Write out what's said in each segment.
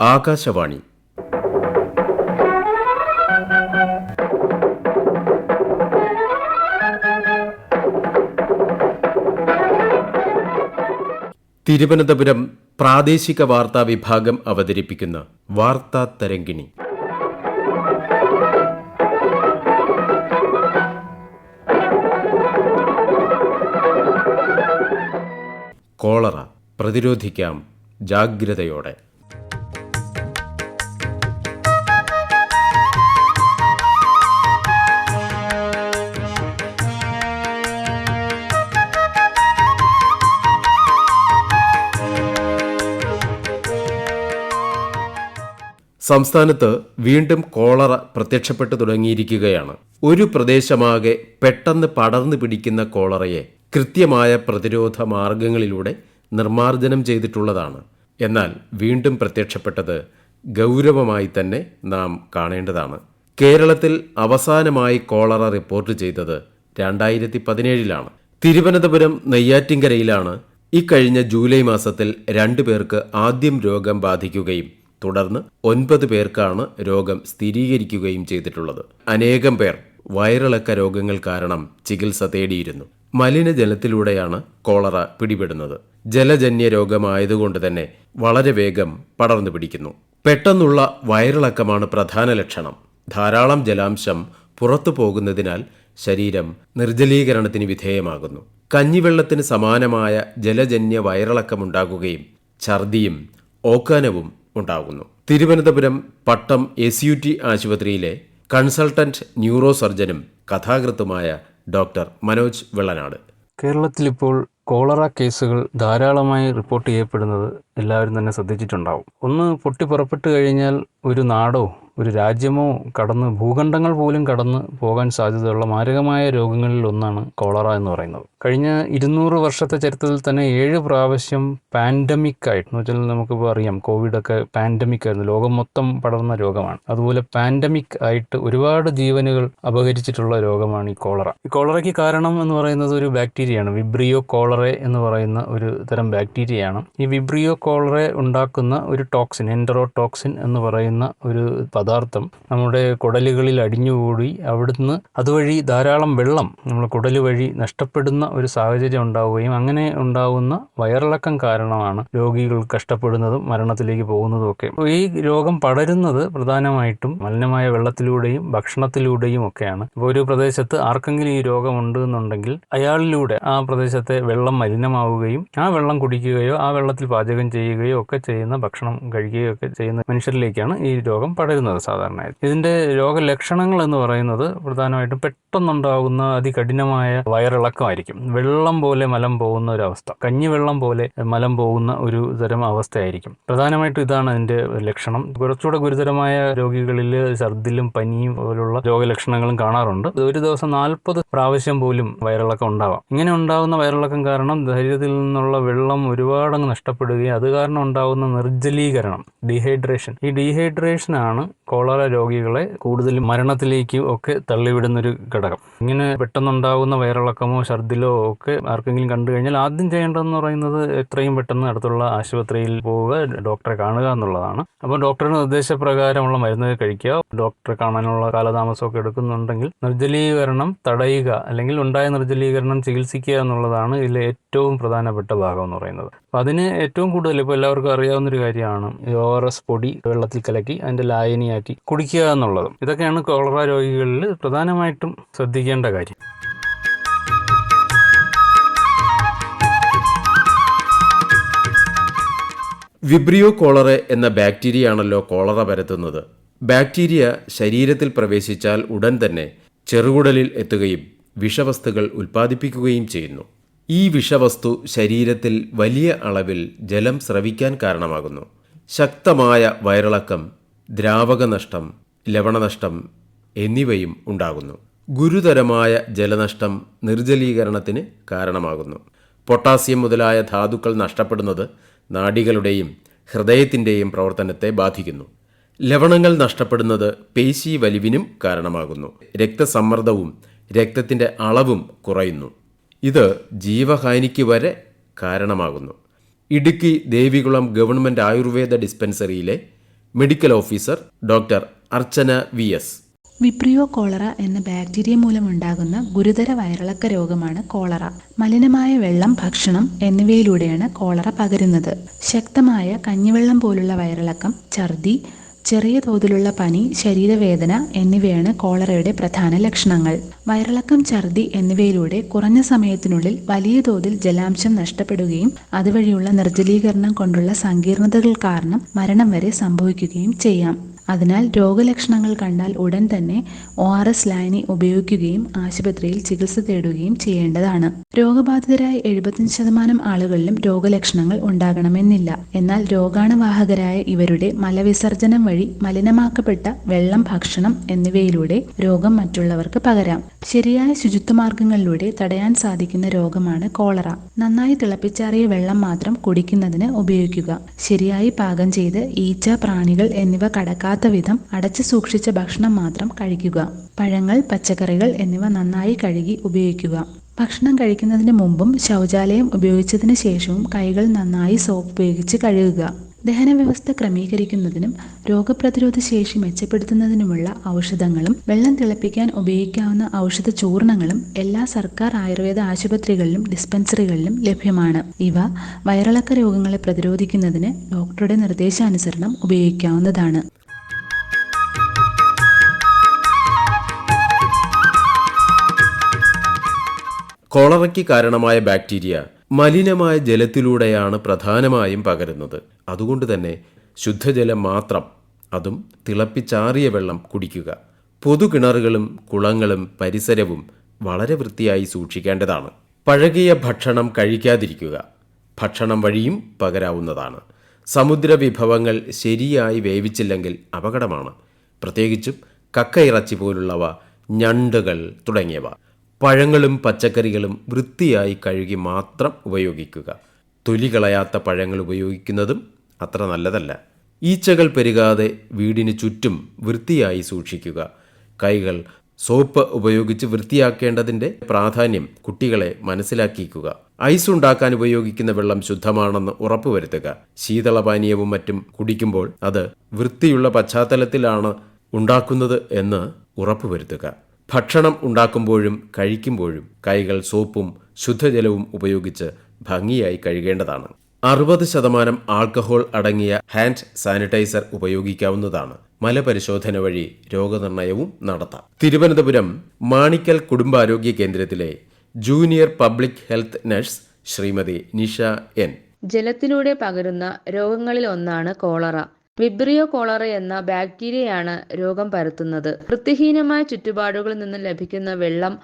ആകാശവാണി. തിരുവനന്തപുരം പ്രാദേശിക വാർത്താ വിഭാഗം അവതരിപ്പിക്കുന്ന വാർത്താ തരംഗിണി. കോളറ പ്രതിരോധിക്കാം ജാഗ്രതയോടെ. സംസ്ഥാനത്ത് വീണ്ടും കോളറ പ്രത്യക്ഷപ്പെട്ടു തുടങ്ങിയിരിക്കുകയാണ്. ഒരു പ്രദേശമാകെ പെട്ടെന്ന് പടർന്നു പിടിക്കുന്ന കോളറയെ കൃത്യമായ പ്രതിരോധ മാർഗങ്ങളിലൂടെ നിർമ്മാർജ്ജനം ചെയ്തിട്ടുള്ളതാണ്. എന്നാൽ വീണ്ടും പ്രത്യക്ഷപ്പെട്ടത് ഗൗരവമായി തന്നെ നാം കാണേണ്ടതാണ്. കേരളത്തിൽ അവസാനമായി കോളറ റിപ്പോർട്ട് ചെയ്തത് 2017 തിരുവനന്തപുരം നെയ്യാറ്റിൻകരയിലാണ്. ഇക്കഴിഞ്ഞ ജൂലൈ മാസത്തിൽ 2 പേർക്ക് ആദ്യം രോഗം ബാധിക്കുകയും തുടർന്ന് 9 പേർക്കാണ് രോഗം സ്ഥിരീകരിക്കുകയും ചെയ്തിട്ടുള്ളത്. അനേകം പേർ വയറിളക്ക രോഗങ്ങൾ കാരണം ചികിത്സ തേടിയിരുന്നു. മലിനജലത്തിലൂടെയാണ് കോളറ പിടിപെടുന്നത്. ജലജന്യ രോഗമായതുകൊണ്ട് തന്നെ വളരെ വേഗം പടർന്നു പിടിക്കുന്നു. പെട്ടെന്നുള്ള വയറിളക്കമാണ് പ്രധാന ലക്ഷണം. ധാരാളം ജലാംശം പുറത്തു പോകുന്നതിനാൽ ശരീരം നിർജ്ജലീകരണത്തിന് വിധേയമാകുന്നു. കഞ്ഞിവെള്ളത്തിന് സമാനമായ ജലജന്യ വയറിളക്കമുണ്ടാകുകയും ഛർദിയും ഓക്കാനവും ഉണ്ടാകുന്നു. തിരുവനന്തപുരം പട്ടം SUT ആശുപത്രിയിലെ കൺസൾട്ടന്റ് ന്യൂറോ സർജനും കഥാകൃത്തുമായ ഡോക്ടർ മനോജ് വെള്ളനാട്. കേരളത്തിലിപ്പോൾ കോളറ കേസുകൾ ധാരാളമായി റിപ്പോർട്ട് ചെയ്യപ്പെടുന്നത് എല്ലാവരും തന്നെ ശ്രദ്ധിച്ചിട്ടുണ്ടാവും. ഒന്ന് പൊട്ടിപ്പുറപ്പെട്ട് കഴിഞ്ഞാൽ ഒരു നാടോ ഒരു രാജ്യമോ കടന്ന് ഭൂഖണ്ഡങ്ങൾ പോലും കടന്ന് പോകാൻ സാധ്യതയുള്ള മാരകമായ രോഗങ്ങളിൽ ഒന്നാണ് കോളറ എന്ന് പറയുന്നത്. കഴിഞ്ഞ 200 വർഷത്തെ ചരിത്രത്തിൽ തന്നെ 7 പ്രാവശ്യം പാൻഡമിക് ആയിട്ട്, എന്ന് വെച്ചാൽ നമുക്കിപ്പോൾ അറിയാം കോവിഡൊക്കെ പാൻഡമിക് ആയിരുന്നു, ലോകം മൊത്തം പടർന്ന രോഗമാണ്. അതുപോലെ പാൻഡമിക് ആയിട്ട് ഒരുപാട് ജീവനുകൾ അപഹരിച്ചിട്ടുള്ള രോഗമാണ് ഈ കോളറ. ഈ കോളറയ്ക്ക് കാരണം എന്ന് പറയുന്നത് ഒരു ബാക്ടീരിയയാണ്. വിബ്രിയോ കോളറെ എന്ന് പറയുന്ന ഒരു തരം ബാക്ടീരിയയാണ്. ഈ വിബ്രിയോ കോളറെ ഉണ്ടാക്കുന്ന ഒരു ടോക്സിൻ, എൻറ്ററോടോക്സിൻ എന്ന് പറയുന്ന ഒരു പദാർത്ഥം നമ്മുടെ കുടലുകളിൽ അടിഞ്ഞുകൂടി അവിടുന്ന് അതുവഴി ധാരാളം വെള്ളം നമ്മുടെ കുടല് വഴി നഷ്ടപ്പെടുന്ന ഒരു സാഹചര്യം ഉണ്ടാവുകയും അങ്ങനെ ഉണ്ടാവുന്ന വയറിളക്കം കാരണമാണ് രോഗികൾ കഷ്ടപ്പെടുന്നതും മരണത്തിലേക്ക് പോകുന്നതും ഒക്കെ. ഈ രോഗം പടരുന്നത് പ്രധാനമായിട്ടും മലിനമായ വെള്ളത്തിലൂടെയും ഭക്ഷണത്തിലൂടെയും ഒക്കെയാണ്. ഇപ്പോൾ ഒരു പ്രദേശത്ത് ആർക്കെങ്കിലും ഈ രോഗമുണ്ട് എന്നുണ്ടെങ്കിൽ അയാളിലൂടെ ആ പ്രദേശത്തെ വെള്ളം മലിനമാവുകയും ആ വെള്ളം കുടിക്കുകയോ ആ വെള്ളത്തിൽ പാചകം ചെയ്യുകയോ ഒക്കെ ചെയ്യുന്ന, ഭക്ഷണം കഴിക്കുകയോ ഒക്കെ ചെയ്യുന്ന മനുഷ്യരിലേക്കാണ് ഈ രോഗം പടരുന്നത് സാധാരണയായി. ഇതിന്റെ രോഗലക്ഷണങ്ങൾ എന്ന് പറയുന്നത് പ്രധാനമായിട്ടും പെട്ടെന്നുണ്ടാകുന്ന അതികഠിനമായ വയറിളക്കമായിരിക്കും. വെള്ളം പോലെ മലം പോകുന്ന ഒരു അവസ്ഥ, കഞ്ഞിവെള്ളം പോലെ മലം പോകുന്ന ഒരു തരം അവസ്ഥയായിരിക്കും. പ്രധാനമായിട്ടും ഇതാണ് അതിന്റെ ലക്ഷണം. കുറച്ചുകൂടെ ഗുരുതരമായ രോഗികളിൽ ഛർദിലും പനിയും പോലുള്ള രോഗലക്ഷണങ്ങളും കാണാറുണ്ട്. ഒരു ദിവസം 40 പ്രാവശ്യം പോലും വയറിളക്കം ഉണ്ടാവാം. ഇങ്ങനെ ഉണ്ടാകുന്ന വയറിളക്കം കാരണം ശരീരത്തിൽ നിന്നുള്ള വെള്ളം ഒരുപാടങ്ങ് നഷ്ടപ്പെടുകയും അത് കാരണം ഉണ്ടാകുന്ന നിർജ്ജലീകരണം, ഡീഹൈഡ്രേഷൻ, ഈ ഡീഹൈഡ്രേഷനാണ് കോളറ രോഗികളെ കൂടുതലും മരണത്തിലേക്ക് ഒക്കെ തള്ളിവിടുന്നൊരു ഘടകം. ഇങ്ങനെ പെട്ടെന്നുണ്ടാകുന്ന വയറിളക്കമോ ഛർദിലോ ഒക്കെ ആർക്കെങ്കിലും കണ്ടു കഴിഞ്ഞാൽ ആദ്യം ചെയ്യേണ്ടതെന്ന് പറയുന്നത് എത്രയും പെട്ടെന്ന് അടുത്തുള്ള ആശുപത്രിയിൽ പോവുക, ഡോക്ടറെ കാണുക എന്നുള്ളതാണ്. അപ്പോൾ ഡോക്ടറുടെ നിർദ്ദേശപ്രകാരമുള്ള മരുന്ന് കഴിക്കുക. ഡോക്ടറെ കാണാനുള്ള കാലതാമസമൊക്കെ എടുക്കുന്നുണ്ടെങ്കിൽ നിർജ്ജലീകരണം തടയുക, അല്ലെങ്കിൽ ഉണ്ടായ നിർജ്ജലീകരണം ചികിത്സിക്കുക എന്നുള്ളതാണ് ഇതിലെ ഏറ്റവും പ്രധാനപ്പെട്ട ഭാഗം എന്ന് പറയുന്നത്. അപ്പോൾ അതിന് ഏറ്റവും കൂടുതൽ ഇപ്പോൾ എല്ലാവർക്കും അറിയാവുന്നൊരു കാര്യമാണ് ORS പൊടി വെള്ളത്തിൽ കലക്കി അതിൻ്റെ ലായനിയാക്കി കുടിക്കുക എന്നുള്ളതും. ഇതൊക്കെയാണ് കോളറ രോഗികളിൽ പ്രധാനമായിട്ടും ശ്രദ്ധിക്കേണ്ട കാര്യം. വിബ്രിയോ കോളറെ എന്ന ബാക്ടീരിയയാണല്ലോ കോളറ പരത്തുന്നത്. ബാക്ടീരിയ ശരീരത്തിൽ പ്രവേശിച്ചാൽ ഉടൻ തന്നെ ചെറുകുടലിൽ എത്തുകയും വിഷവസ്തുക്കൾ ഉൽപ്പാദിപ്പിക്കുകയും ചെയ്യുന്നു. ഈ വിഷവസ്തു ശരീരത്തിൽ വലിയ അളവിൽ ജലം സ്രവിക്കാൻ കാരണമാകുന്നു. ശക്തമായ വയറിളക്കം, ദ്രാവകനഷ്ടം, ലവണനഷ്ടം എന്നിവയും ഉണ്ടാകുന്നു. ഗുരുതരമായ ജലനഷ്ടം നിർജ്ജലീകരണത്തിന് കാരണമാകുന്നു. പൊട്ടാസ്യം മുതലായ ധാതുക്കൾ നഷ്ടപ്പെടുന്നത് നാഡികളുടെയും ഹൃദയത്തിൻ്റെയും പ്രവർത്തനത്തെ ബാധിക്കുന്നു. ലവണങ്ങൾ നഷ്ടപ്പെടുന്നത് പേശി വലിവിനും കാരണമാകുന്നു. രക്തസമ്മർദ്ദവും രക്തത്തിൻ്റെ അളവും കുറയുന്നു. ഇത് ജീവഹാനിക്ക് വരെ കാരണമാകുന്നു. ഇടുക്കി ദേവികുളം ഗവൺമെൻറ് ആയുർവേദ ഡിസ്പെൻസറിയിലെ medical officer doctor Archana VS. Vibrio cholera എന്ന ബാക്ടീരിയ മൂലമുണ്ടാകുന്ന ഗുരുതര വയറിളക്ക രോഗമാണ് കോളറ. മലിനമായ വെള്ളം, ഭക്ഷണം എന്നിവയിലൂടെയാണ് കോളറ പകരുന്നത്. ശക്തമായ കഞ്ഞിവെള്ളം പോലുള്ള വയറിളക്കം, ഛർദി, ചെറിയ തോതിലുള്ള പനി, ശരീരവേദന എന്നിവയാണ് കോളറയുടെ പ്രധാന ലക്ഷണങ്ങൾ. വയറിളക്കം, ഛർദി എന്നിവയിലൂടെ കുറഞ്ഞ സമയത്തിനുള്ളിൽ വലിയ തോതിൽ ജലാംശം നഷ്ടപ്പെടുകയും അതുവഴിയുള്ള നിർജ്ജലീകരണം കൊണ്ടുള്ള സങ്കീർണതകൾ കാരണം മരണം വരെ സംഭവിക്കുകയും ചെയ്യാം. അതിനാൽ രോഗലക്ഷണങ്ങൾ കണ്ടാൽ ഉടൻ തന്നെ ORS ലായനി ഉപയോഗിക്കുകയും ആശുപത്രിയിൽ ചികിത്സ തേടുകയും ചെയ്യേണ്ടതാണ്. രോഗബാധിതരായ 75% ആളുകളിലും രോഗലക്ഷണങ്ങൾ ഉണ്ടാകണമെന്നില്ല. എന്നാൽ രോഗാണുവാഹകരായ ഇവരുടെ മലവിസർജനം വഴി മലിനമാക്കപ്പെട്ട വെള്ളം, ഭക്ഷണം എന്നിവയിലൂടെ രോഗം മറ്റുള്ളവർക്ക് പകരാം. ശരിയായ ശുചിത്വമാർഗങ്ങളിലൂടെ തടയാൻ സാധിക്കുന്ന രോഗമാണ് കോളറ. നന്നായി തിളപ്പിച്ചാറിയ വെള്ളം മാത്രം കുടിക്കുന്നതിന് ഉപയോഗിക്കുക. ശരിയായി പാകം ചെയ്ത് ഈച്ച, പ്രാണികൾ എന്നിവ കടക്കാത്ത വിധം അടച്ചു സൂക്ഷിച്ച ഭക്ഷണം മാത്രം കഴിക്കുക. പഴങ്ങൾ, പച്ചക്കറികൾ എന്നിവ നന്നായി കഴുകി ഉപയോഗിക്കുക. ഭക്ഷണം കഴിക്കുന്നതിന് മുമ്പും ശൗചാലയം ഉപയോഗിച്ചതിന് ശേഷവും കൈകൾ നന്നായി സോപ്പ് ഉപയോഗിച്ച് കഴുകുക. ദഹനവ്യവസ്ഥ ക്രമീകരിക്കുന്നതിനും രോഗപ്രതിരോധ ശേഷി മെച്ചപ്പെടുത്തുന്നതിനുമുള്ള ഔഷധങ്ങളും വെള്ളം തിളപ്പിക്കാൻ ഉപയോഗിക്കാവുന്ന ഔഷധ ചൂർണങ്ങളും എല്ലാ സർക്കാർ ആയുർവേദ ആശുപത്രികളിലും ഡിസ്പെൻസറികളിലും ലഭ്യമാണ്. ഇവ വയറിളക്ക രോഗങ്ങളെ പ്രതിരോധിക്കുന്നതിന് ഡോക്ടറുടെ നിർദ്ദേശാനുസരണം ഉപയോഗിക്കാവുന്നതാണ്. കോളറയ്ക്ക് കാരണമായ ബാക്ടീരിയ മലിനമായ ജലത്തിലൂടെയാണ് പ്രധാനമായും പകരുന്നത്. അതുകൊണ്ട് തന്നെ ശുദ്ധജലം മാത്രം, അതും തിളപ്പിച്ചാറിയ വെള്ളം കുടിക്കുക. പൊതുകിണറുകളും കുളങ്ങളും പരിസരവും വളരെ വൃത്തിയായി സൂക്ഷിക്കേണ്ടതാണ്. പഴകിയ ഭക്ഷണം കഴിക്കാതിരിക്കുക. ഭക്ഷണം വഴിയും പകരാവുന്നതാണ്. സമുദ്ര വിഭവങ്ങൾ ശരിയായി വേവിച്ചില്ലെങ്കിൽ അപകടമാണ്. പ്രത്യേകിച്ചും കക്കയിറച്ചി പോലുള്ളവ, ഞണ്ടുകൾ തുടങ്ങിയവ. പഴങ്ങളും പച്ചക്കറികളും വൃത്തിയായി കഴുകി മാത്രം ഉപയോഗിക്കുക. തൊലി കളയാത്ത പഴങ്ങൾ ഉപയോഗിക്കുന്നതും അത്ര നല്ലതല്ല. ഈച്ചകൾ പെരുകാതെ വീടിന് ചുറ്റും വൃത്തിയായി സൂക്ഷിക്കുക. കൈകൾ സോപ്പ് ഉപയോഗിച്ച് വൃത്തിയാക്കേണ്ടതിൻ്റെ പ്രാധാന്യം കുട്ടികളെ മനസ്സിലാക്കിക്കുക. ഐസ് ഉണ്ടാക്കാൻ ഉപയോഗിക്കുന്ന വെള്ളം ശുദ്ധമാണെന്ന് ഉറപ്പുവരുത്തുക. ശീതളപാനീയവും മറ്റും കുടിക്കുമ്പോൾ അത് വൃത്തിയുള്ള പശ്ചാത്തലത്തിലാണ് ഉണ്ടാക്കുന്നത് എന്ന് ഉറപ്പുവരുത്തുക. ഭക്ഷണം ഉണ്ടാക്കുമ്പോഴും കഴിക്കുമ്പോഴും കൈകൾ സോപ്പും ശുദ്ധജലവും ഉപയോഗിച്ച് ഭംഗിയായി കഴുകേണ്ടതാണ്. 60% ആൽക്കഹോൾ അടങ്ങിയ ഹാൻഡ് സാനിറ്റൈസർ ഉപയോഗിക്കാവുന്നതാണ്. മലപരിശോധന വഴി രോഗനിർണയവും നടത്താം. തിരുവനന്തപുരം മാണിക്കൽ കുടുംബാരോഗ്യ കേന്ദ്രത്തിലെ junior public health nurse Shrimati Nisha N. ജലത്തിലൂടെ പകരുന്ന രോഗങ്ങളിൽ ഒന്നാണ് കോളറ. വിബ്രിയോ കോളറ എന്ന ബാക്ടീരിയയാണ് രോഗം പരത്തുന്നത്. വൃത്തിഹീനമായ ചുറ്റുപാടുകളിൽ നിന്നും ലഭിക്കുന്ന വെള്ളം,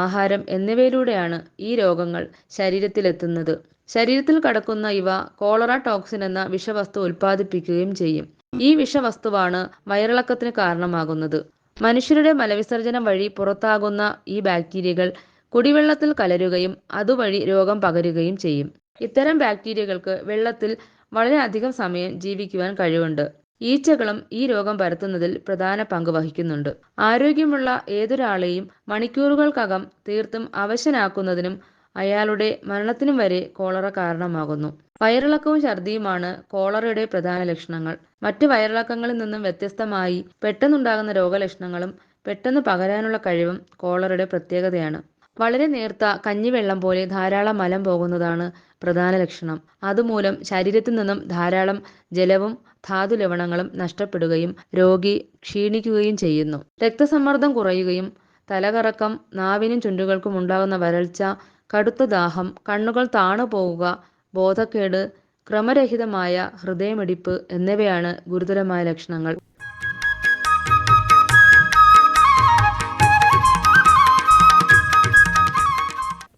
ആഹാരം എന്നിവയിലൂടെയാണ് ഈ രോഗങ്ങൾ ശരീരത്തിലെത്തുന്നത്. ശരീരത്തിൽ കടക്കുന്ന ഇവ കോളറ ടോക്സിൻ എന്ന വിഷവസ്തു ഉൽപ്പാദിപ്പിക്കുകയും ചെയ്യും. ഈ വിഷവസ്തുവാണ് വയറിളക്കത്തിന് കാരണമാകുന്നത്. മനുഷ്യരുടെ മലവിസർജനം വഴി പുറത്താകുന്ന ഈ ബാക്ടീരിയകൾ കുടിവെള്ളത്തിൽ കലരുകയും അതുവഴി രോഗം പകരുകയും ചെയ്യും. ഇത്തരം ബാക്ടീരിയകൾക്ക് വെള്ളത്തിൽ വളരെയധികം സമയം ജീവിക്കുവാൻ കഴിവുണ്ട്. ഈച്ചകളും ഈ രോഗം പരത്തുന്നതിൽ പ്രധാന പങ്ക് വഹിക്കുന്നുണ്ട്. ആരോഗ്യമുള്ള ഏതൊരാളെയും മണിക്കൂറുകൾക്കകം തീർത്തും അവശനാക്കുന്നതിനും അയാളുടെ മരണത്തിനും വരെ കോളറ കാരണമാകുന്നു. വയറിളക്കവും ഛർദിയുമാണ് കോളറയുടെ പ്രധാന ലക്ഷണങ്ങൾ. മറ്റ് വയറിളക്കങ്ങളിൽ നിന്നും വ്യത്യസ്തമായി പെട്ടെന്നുണ്ടാകുന്ന രോഗലക്ഷണങ്ങളും പെട്ടെന്ന് പകരാനുള്ള കഴിവും കോളറയുടെ പ്രത്യേകതയാണ്. വളരെ നേർത്ത കഞ്ഞിവെള്ളം പോലെ ധാരാളം മലം പോകുന്നതാണ് പ്രധാന ലക്ഷണം. അതുമൂലം ശരീരത്തിൽ നിന്നും ധാരാളം ജലവും ധാതു ലവണങ്ങളും നഷ്ടപ്പെടുകയും രോഗി ക്ഷീണിക്കുകയും ചെയ്യുന്നു. രക്തസമ്മർദ്ദം കുറയുകയും തലകറക്കം, നാവിനും ചുണ്ടുകൾക്കും ഉണ്ടാകുന്ന വരൾച്ച, കടുത്ത ദാഹം, കണ്ണുകൾ താണുപോവുക, ബോധക്കേട്, ക്രമരഹിതമായ ഹൃദയമിടിപ്പ് എന്നിവയാണ് ഗുരുതരമായ ലക്ഷണങ്ങൾ.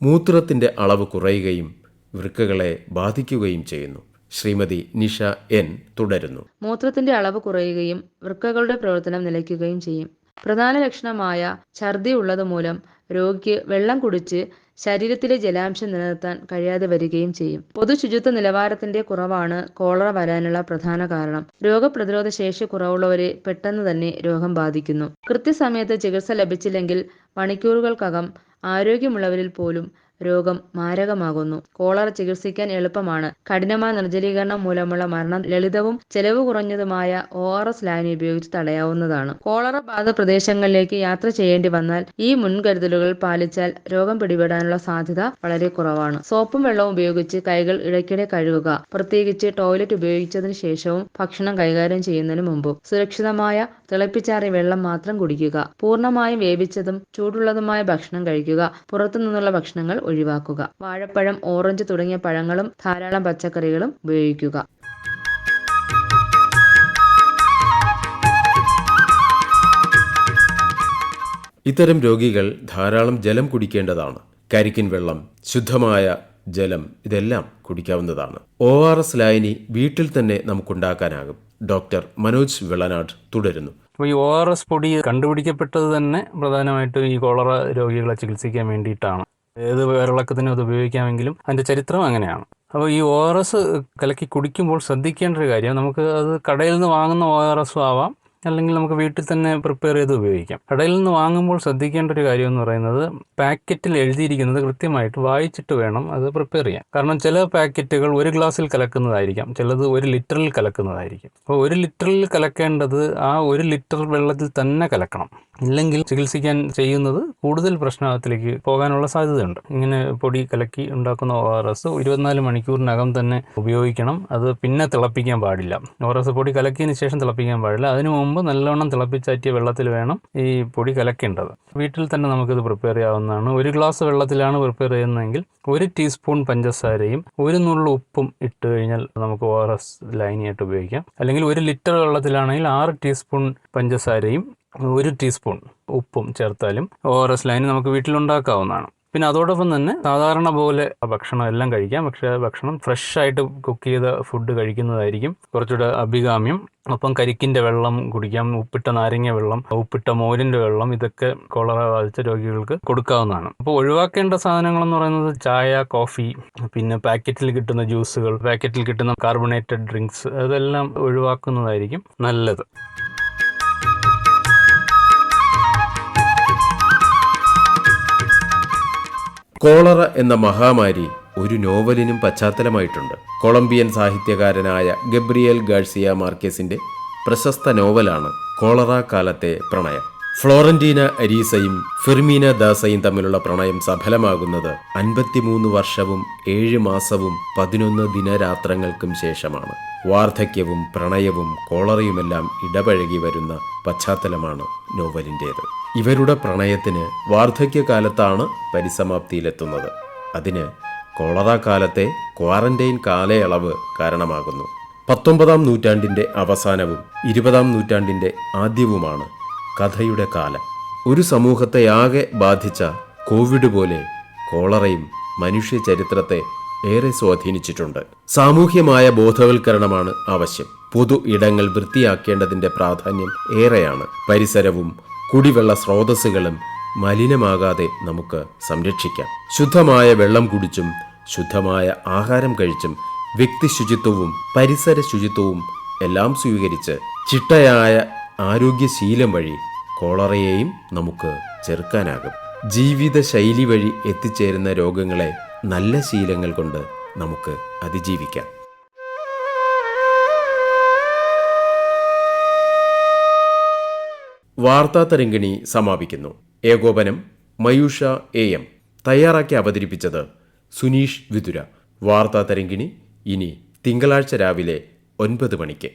മൂത്രത്തിൻ്റെ അളവ് കുറയുകയും വൃക്കകളെ ബാധിക്കുകയും ചെയ്യുന്നു. ശ്രീമതി നിഷ N തുടരുന്നു. മൂത്രത്തിന്റെ അളവ് കുറയുകയും വൃക്കകളുടെ പ്രവർത്തനം നിലയ്ക്കുകയും ചെയ്യും. പ്രധാന ലക്ഷണമായ ഛർദി ഉള്ളതുമൂലം രോഗിക്ക് വെള്ളം കുടിച്ച് ശരീരത്തിലെ ജലാംശം നിലനിർത്താൻ കഴിയാതെ വരികയും ചെയ്യും. പൊതു ശുചിത്വ നിലവാരത്തിന്റെ കുറവാണ് കോളറ വരാനുള്ള പ്രധാന കാരണം. രോഗപ്രതിരോധ ശേഷി കുറവുള്ളവരെ പെട്ടെന്ന് തന്നെ രോഗം ബാധിക്കുന്നു. കൃത്യസമയത്ത് ചികിത്സ ലഭിച്ചില്ലെങ്കിൽ മണിക്കൂറുകൾക്കകം ആരോഗ്യമുള്ളവരിൽ പോലും രോഗം മാരകമാകുന്നു. കോളറ ചികിത്സിക്കാൻ എളുപ്പമാണ്. കഠിനമായ നിർജ്ജലീകരണം മൂലമുള്ള മരണം ലളിതവും ചെലവ് കുറഞ്ഞതുമായ ORS ലായനി ഉപയോഗിച്ച് തടയാവുന്നതാണ്. കോളറ ബാധിത പ്രദേശങ്ങളിലേക്ക് യാത്ര ചെയ്യേണ്ടി വന്നാൽ ഈ മുൻകരുതലുകൾ പാലിച്ചാൽ രോഗം പിടിപെടാനുള്ള സാധ്യത വളരെ കുറവാണ്. സോപ്പും വെള്ളവും ഉപയോഗിച്ച് കൈകൾ ഇടയ്ക്കിടെ കഴുകുക. പ്രത്യേകിച്ച് ടോയ്ലറ്റ് ഉപയോഗിച്ചതിന് ശേഷവും ഭക്ഷണം കൈകാര്യം ചെയ്യുന്നതിന് മുമ്പും. സുരക്ഷിതമായ തിളപ്പിച്ചാറിയ വെള്ളം മാത്രം കുടിക്കുക. പൂർണ്ണമായും വേവിച്ചതും ചൂടുള്ളതുമായ ഭക്ഷണം കഴിക്കുക. പുറത്തു നിന്നുള്ള ഭക്ഷണങ്ങൾ ഒഴിവാക്കുക. വാഴപ്പഴം, ഓറഞ്ച് തുടങ്ങിയ പഴങ്ങളും ധാരാളം പച്ചക്കറികളും ഉപയോഗിക്കുക. ഇത്തരം രോഗികൾ ധാരാളം ജലം കുടിക്കേണ്ടതാണ്. കരിക്കിൻ വെള്ളം, ശുദ്ധമായ ജലം ഇതെല്ലാം കുടിക്കാവുന്നതാണ്. ORS ലായനി വീട്ടിൽ തന്നെ നമുക്കുണ്ടാക്കാനാകും. ഡോക്ടർ മനോജ് വെള്ളനാട് തുടരുന്നു. അപ്പോൾ ഈ ORS പൊടി കണ്ടുപിടിക്കപ്പെട്ടത് തന്നെ പ്രധാനമായിട്ടും ഈ കോളറ രോഗികളെ ചികിത്സിക്കാൻ വേണ്ടിയിട്ടാണ്. ഏത് വയറിളക്കത്തിനും അത് ഉപയോഗിക്കാമെങ്കിലും അതിൻ്റെ ചരിത്രം അങ്ങനെയാണ്. അപ്പോൾ ഈ ORS കലക്കി കുടിക്കുമ്പോൾ ശ്രദ്ധിക്കേണ്ട ഒരു കാര്യം, നമുക്ക് അത് കടയിൽ നിന്ന് വാങ്ങുന്ന ORS ആവാം, അല്ലെങ്കിൽ നമുക്ക് വീട്ടിൽ തന്നെ പ്രിപ്പയർ ചെയ്ത് ഉപയോഗിക്കാം. കടയിൽ നിന്ന് വാങ്ങുമ്പോൾ ശ്രദ്ധിക്കേണ്ട ഒരു കാര്യം എന്ന് പറയുന്നത്, പാക്കറ്റിൽ എഴുതിയിരിക്കുന്നത് കൃത്യമായിട്ട് വായിച്ചിട്ട് വേണം അത് പ്രിപ്പയർ ചെയ്യാൻ. കാരണം ചില പാക്കറ്റുകൾ 1 ഗ്ലാസ്സിൽ കലക്കുന്നതായിരിക്കാം, ചിലത് 1 ലിറ്ററിൽ കലക്കുന്നതായിരിക്കും. അപ്പോൾ 1 ലിറ്ററിൽ കലക്കേണ്ടത് ആ 1 ലിറ്റർ വെള്ളത്തിൽ തന്നെ കലക്കണം. ഇല്ലെങ്കിൽ ചികിത്സിക്കാൻ ചെയ്യുന്നത് കൂടുതൽ പ്രശ്നത്തിലേക്ക് പോകാനുള്ള സാധ്യതയുണ്ട്. ഇങ്ങനെ പൊടി കലക്കി ഉണ്ടാക്കുന്ന ORS 24 മണിക്കൂറിനകം തന്നെ ഉപയോഗിക്കണം. അത് പിന്നെ തിളപ്പിക്കാൻ പാടില്ല. ORS പൊടി കലക്കിയതിന് ശേഷം തിളപ്പിക്കാൻ പാടില്ല. അതിനു മുമ്പ് നല്ലവണ്ണം തിളപ്പിച്ചാറ്റിയ വെള്ളത്തിൽ വേണം ഈ പൊടി കലക്കേണ്ടത്. വീട്ടിൽ തന്നെ നമുക്കിത് പ്രിപ്പയർ ചെയ്യാവുന്നതാണ്. 1 ഗ്ലാസ് വെള്ളത്തിലാണ് പ്രിപ്പയർ ചെയ്യുന്നതെങ്കിൽ 1 ടീസ്പൂൺ പഞ്ചസാരയും 1 നുള്ളു ഉപ്പും ഇട്ട് കഴിഞ്ഞാൽ നമുക്ക് ORS ലായനിയായിട്ട് ഉപയോഗിക്കാം. അല്ലെങ്കിൽ 1 ലിറ്റർ വെള്ളത്തിലാണെങ്കിൽ 6 ടീസ്പൂൺ പഞ്ചസാരയും 1 ടീസ്പൂൺ ഉപ്പും ചേർത്താലും ORS ലായനി നമുക്ക് വീട്ടിലുണ്ടാക്കാവുന്നതാണ്. പിന്നെ അതോടൊപ്പം തന്നെ സാധാരണ പോലെ ഭക്ഷണം എല്ലാം കഴിക്കാം. പക്ഷേ ഭക്ഷണം ഫ്രഷ് ആയിട്ട് കുക്ക് ചെയ്ത ഫുഡ് കഴിക്കുന്നതായിരിക്കും കുറച്ചുകൂടെ അഭികാമ്യം. ഒപ്പം കരിക്കിൻ്റെ വെള്ളം കുടിക്കാം, ഉപ്പിട്ട നാരങ്ങ വെള്ളം, ഉപ്പിട്ട മോരിൻ്റെ വെള്ളം, ഇതൊക്കെ കോളറ ബാധിച്ച രോഗികൾക്ക് കൊടുക്കാവുന്നതാണ്. അപ്പോൾ ഒഴിവാക്കേണ്ട സാധനങ്ങളെന്ന് പറയുന്നത് ചായ, കോഫി, പിന്നെ പാക്കറ്റിൽ കിട്ടുന്ന ജ്യൂസുകൾ, പാക്കറ്റിൽ കിട്ടുന്ന കാർബണേറ്റഡ് ഡ്രിങ്ക്സ്, അതെല്ലാം ഒഴിവാക്കുന്നതായിരിക്കും നല്ലത്. കോളറ എന്ന മഹാമാരി ഒരു നോവലിനും പശ്ചാത്തലമായിട്ടുണ്ട്. കൊളംബിയൻ സാഹിത്യകാരനായ ഗബ്രിയേൽ ഗാർസിയ മാർക്കേസിന്റെ പ്രശസ്ത നോവലാണ് കോളറ കാലത്തെ പ്രണയം. ഫ്ലോറന്റീന അരീസയും ഫെർമീന ദാസയും തമ്മിലുള്ള പ്രണയം സഫലമാകുന്നത് 53 വർഷവും 7 മാസവും 11 ദിനരാത്രങ്ങൾക്കും ശേഷമാണ്. വാർദ്ധക്യവും പ്രണയവും കോളറയുമെല്ലാം ഇടപഴകി വരുന്ന പശ്ചാത്തലമാണ് നോവലിൻ്റേത്. ഇവരുടെ പ്രണയത്തിന് വാർദ്ധക്യകാലത്താണ് പരിസമാപ്തിയിലെത്തുന്നത്. അതിന് കോളറ കാലത്തെ ക്വാറന്റൈൻ കാലയളവ് കാരണമാകുന്നു. 19-ാം നൂറ്റാണ്ടിൻ്റെ അവസാനവും 20-ാം നൂറ്റാണ്ടിൻ്റെ ആദ്യവുമാണ് കഥയുടെ കാലം. ഒരു സമൂഹത്തെ ആകെ ബാധിച്ച കോവിഡ് പോലെ കോളറയും മനുഷ്യ ചരിത്രത്തെ ഏറെ സ്വാധീനിച്ചിട്ടുണ്ട്. സാമൂഹ്യമായ ബോധവൽക്കരണമാണ് ആവശ്യം. പൊതു ഇടങ്ങൾ വൃത്തിയാക്കേണ്ടതിൻ്റെ പ്രാധാന്യം ഏറെയാണ്. പരിസരവും കുടിവെള്ള സ്രോതസ്സുകളും മലിനമാകാതെ നമുക്ക് സംരക്ഷിക്കാം. ശുദ്ധമായ വെള്ളം കുടിച്ചും ശുദ്ധമായ ആഹാരം കഴിച്ചും വ്യക്തി ശുചിത്വവും പരിസര ശുചിത്വവും എല്ലാം സ്വീകരിച്ച് ചിട്ടയായ ആരോഗ്യശീലം വഴി കോളറയെയും നമുക്ക് ചെറുക്കാനാകും. ജീവിതശൈലി വഴി എത്തിച്ചേരുന്ന രോഗങ്ങളെ നല്ല ശീലങ്ങൾ കൊണ്ട് നമുക്ക് അതിജീവിക്കാം. വാർത്താ തരംഗിണി സമാപിക്കുന്നു. ഏകോപനം മയൂഷ AM. തയ്യാറാക്കി അവതരിപ്പിച്ചത് സുനീഷ് വിതുര. വാർത്താ തരംഗിണി ഇനി തിങ്കളാഴ്ച രാവിലെ 9 മണിക്ക്.